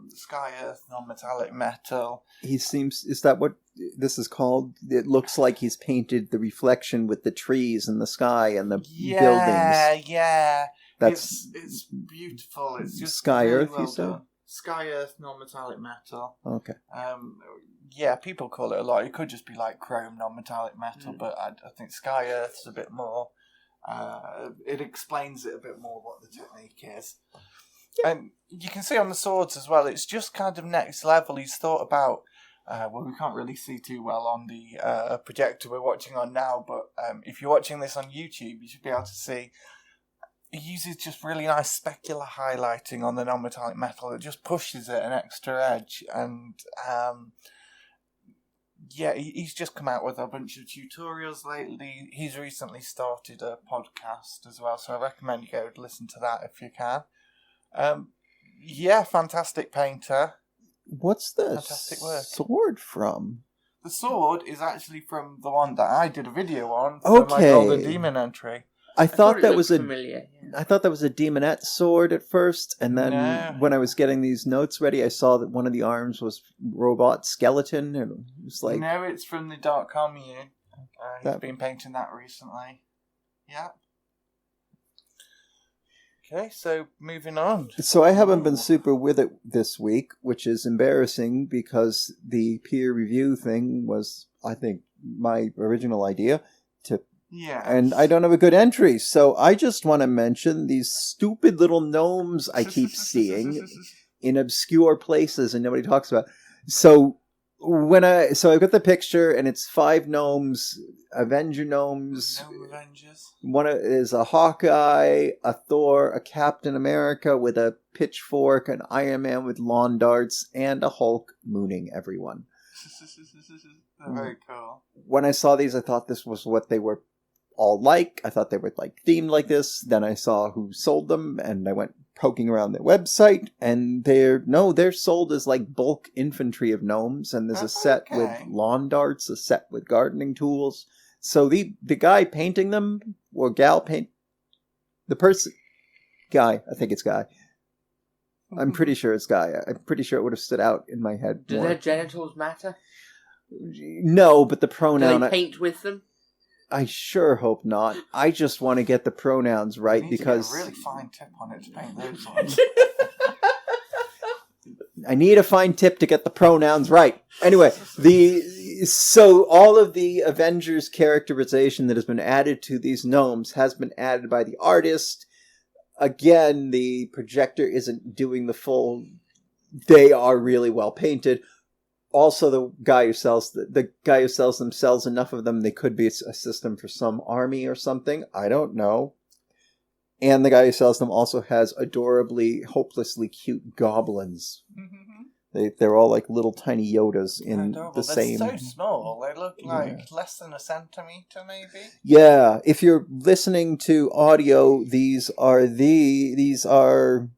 sky earth non-metallic metal. Is that what this is called? It looks like he's painted the reflection with the trees and the sky and the buildings. Yeah. It's beautiful. It's just sky really earth, well you said? done. Sky earth non-metallic metal. Okay. People call it a lot. It could just be like chrome non-metallic metal, but I think sky earth's a bit more. It explains it a bit more what the technique is. And you can see on the swords as well, it's just kind of next level. He's thought about, we can't really see too well on the projector we're watching on now, but if you're watching this on YouTube, you should be able to see he uses just really nice specular highlighting on the non-metallic metal. It just pushes it an extra edge. And he's just come out with a bunch of tutorials lately. He's recently started a podcast as well, so I recommend you go listen to that if you can. Fantastic painter. What's the fantastic work. Sword from? The sword is actually from the one that I did a video on for my Golden Demon entry. I thought that was familiar. I thought that was a demonette sword at first, and then when I was getting these notes ready, I saw that one of the arms was robot skeleton, and it was like... No, it's from the Dark Commune. He's been painting that recently. Yeah. Okay, so moving on. So I haven't been super with it this week, which is embarrassing because the peer review thing was, I think, my original idea to... Yeah. And I don't have a good entry, so I just want to mention these stupid little gnomes I keep seeing in obscure places and nobody talks about. So I've got the picture and it's 5 gnomes, Avenger gnomes. Gnome Avengers. One is a Hawkeye, a Thor, a Captain America with a pitchfork, an Iron Man with lawn darts, and a Hulk mooning everyone. Very cool. When I saw these, I thought this was what they were all like. I thought they were like themed like this. Then I saw who sold them, and I went poking around their website, and they're sold as like bulk infantry of gnomes, and there's a set with lawn darts, a set with gardening tools. So the guy painting them, or gal paint, the person, guy, I think it's guy. I'm pretty sure it's guy. I'm pretty sure it would have stood out in my head. Do their genitals matter? No, but the pronoun... Do they paint with them? I sure hope not. I just want to get the pronouns right because... To get a really fine tip on it to paint those ones. I need a fine tip to get the pronouns right. Anyway, so all of the Avengers characterization that has been added to these gnomes has been added by the artist. Again, the projector isn't doing the full... They are really well painted. Also, the guy who sells them sells enough of them. They could be a system for some army or something. I don't know. And the guy who sells them also has adorably, hopelessly cute goblins. Mm-hmm. They're all like little tiny Yodas in the same... They're so small. They look like less than a centimeter, maybe. Yeah. If you're listening to audio, these are...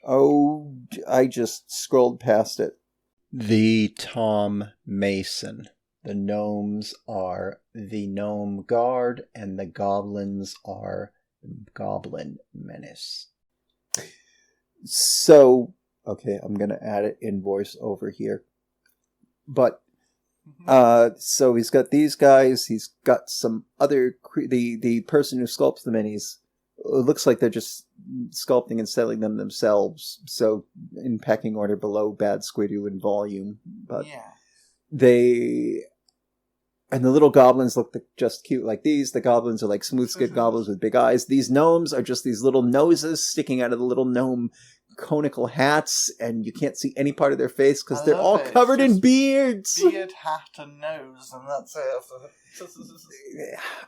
Oh, I just scrolled past it. The Tom Mason. The gnomes are the Gnome Guard, and the goblins are Goblin Menace. So, okay, I'm going to add it in voice over here. But, so he's got these guys, he's got some other... The person who sculpts the minis, it looks like they're just sculpting and selling them themselves, so in pecking order below Bad Squidoo in volume. But they And the little goblins look just cute like these. The goblins are like smooth-skinned goblins with big eyes. These gnomes are just these little noses sticking out of the little gnome conical hats, and you can't see any part of their face because they're all covered in beards. Beard, hat, and nose, and that's it.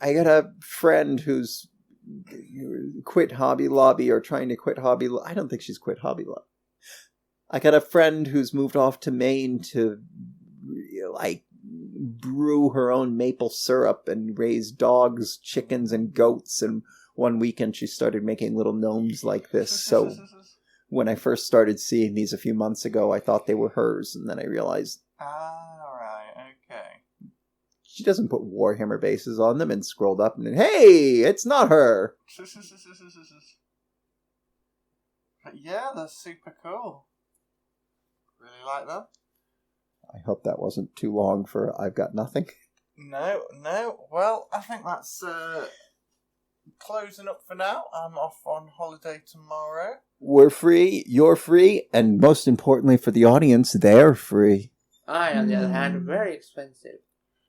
I got a friend who's quit Hobby Lobby or trying to quit Hobby Lobby. I don't think she's quit Hobby Lobby. I got a friend who's moved off to Maine to, like, brew her own maple syrup and raise dogs, chickens, and goats. And one weekend she started making little gnomes like this. So when I first started seeing these a few months ago, I thought they were hers. And then I realized... right, okay. She doesn't put Warhammer bases on them, and scrolled up and, hey, it's not her. But yeah, that's super cool. Really like that. I hope that wasn't too long for I've got nothing. No. Well, I think that's closing up for now. I'm off on holiday tomorrow. We're free, you're free, and most importantly for the audience, they're free. I, on the other hand, am very expensive.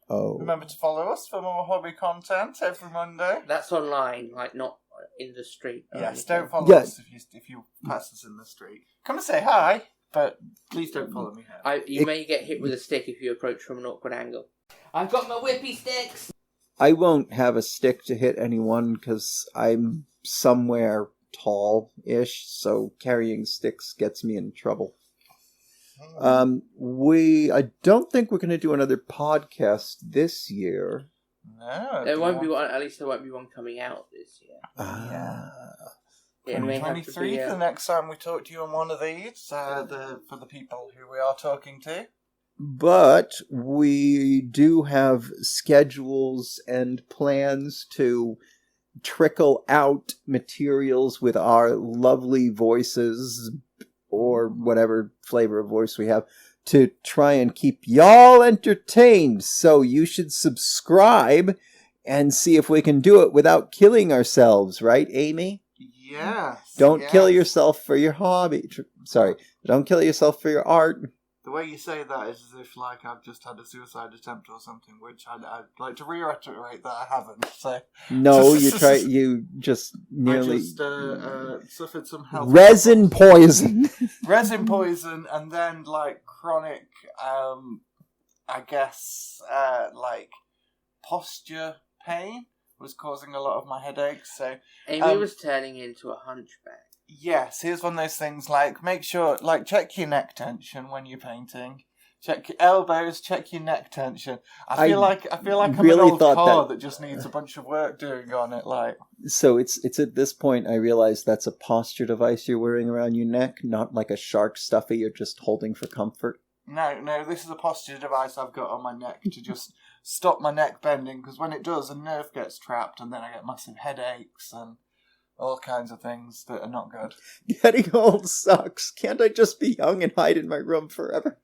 Oh. Remember to follow us for more hobby content every Monday. That's online, like not in the street. Yes, don't follow us if you pass us in the street. Come and say hi. But please don't follow me here. You may get hit with a stick if you approach from an awkward angle. I've got my whippy sticks! I won't have a stick to hit anyone because I'm somewhere tall-ish, so carrying sticks gets me in trouble. I don't think we're going to do another podcast this year. No. There won't be one, at least there won't be one coming out this year. Yeah. It may have to 2023 be, the next time we talk to you on one of these, for the people who we are talking to. But we do have schedules and plans to trickle out materials with our lovely voices, or whatever flavor of voice we have, to try and keep y'all entertained. So you should subscribe and see if we can do it without killing ourselves, right, Aimee? Yes. Don't kill yourself for your hobby. Sorry, don't kill yourself for your art. The way you say that is as if, like, I've just had a suicide attempt or something, which I'd like to reiterate that I haven't. So no, you just nearly... I just suffered some health... Resin poison! Resin poison, and then, like, chronic, I guess, like, posture pain was causing a lot of my headaches, so... Aimee was turning into a hunchback. Yes, here's one of those things, like, make sure, like, check your neck tension when you're painting. Check your elbows, check your neck tension. I feel like I'm really an old car that just needs a bunch of work doing on it, like... So it's at this point I realize that's a posture device you're wearing around your neck, not like a shark stuffy you're just holding for comfort. No, this is a posture device I've got on my neck to just stop my neck bending, because when it does, a nerve gets trapped, and then I get massive headaches and all kinds of things that are not good. Getting old sucks. Can't I just be young and hide in my room forever?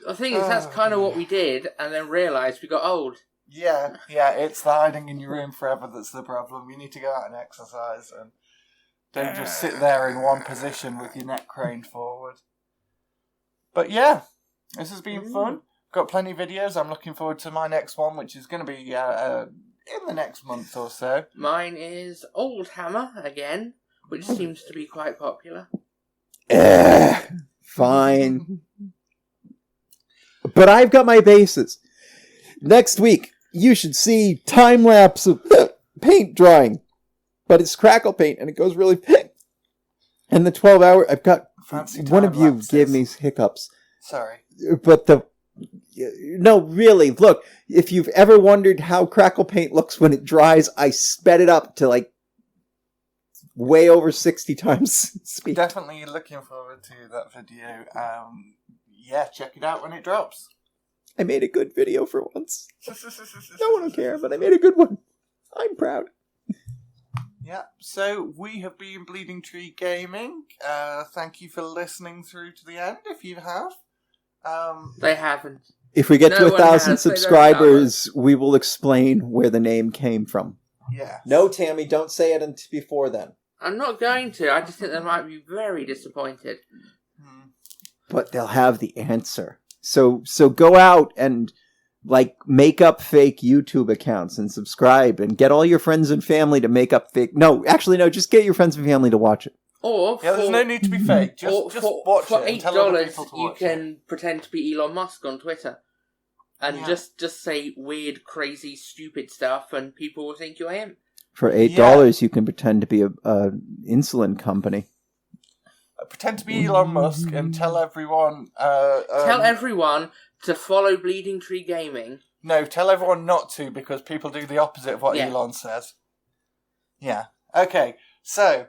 The thing is, that's kind of what we did, and then realised we got old. Yeah, it's the hiding in your room forever that's the problem. You need to go out and exercise, and don't just sit there in one position with your neck craned forward. But yeah, this has been fun. Got plenty of videos. I'm looking forward to my next one, which is going to be in the next month or so. Mine is Old Hammer again, which seems to be quite popular. Fine. But I've got my bases. Next week, you should see time-lapse of paint drying. But it's crackle paint, and it goes really thick. And the 12-hour... I've got... Fancy one of you time-lapses. gave me hiccups. Sorry. But no, really, look, if you've ever wondered how crackle paint looks when it dries, I sped it up to, like, way over 60 times speed. Definitely looking forward to that video. Yeah, check it out when it drops. I made a good video for once. No one will care, but I made a good one. I'm proud. Yeah, so we have been Bleeding Tree Gaming. Thank you for listening through to the end, if you have. They haven't. If we get to 1,000 has. subscribers, we will explain where the name came from. Yeah. No, Tammy, don't say it before then. I'm not going to. I just think they might be very disappointed. But they'll have the answer. So go out and like, make up fake YouTube accounts and subscribe and get all your friends and family to make up fake... No, actually, no, just get your friends and family to watch it. Or there's no need to be fake. Just watch for it and tell other $8, people to you watch can pretend to be Elon Musk on Twitter. And just say weird, crazy, stupid stuff, and people will think you're him. For $8, you can pretend to be a insulin company. Pretend to be Elon Musk and tell everyone... tell everyone to follow Bleeding Tree Gaming. No, tell everyone not to, because people do the opposite of what Elon says. Yeah. Okay, so...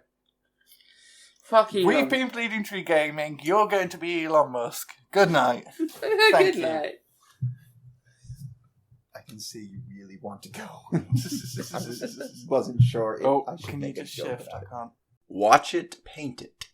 Fuck Elon. We've been Bleeding Tree Gaming. You're going to be Elon Musk. Good night. Thank Good night. I can see you really want to go. I wasn't sure if I should can make you a just joke shift? about I it. can't. Watch it, paint it.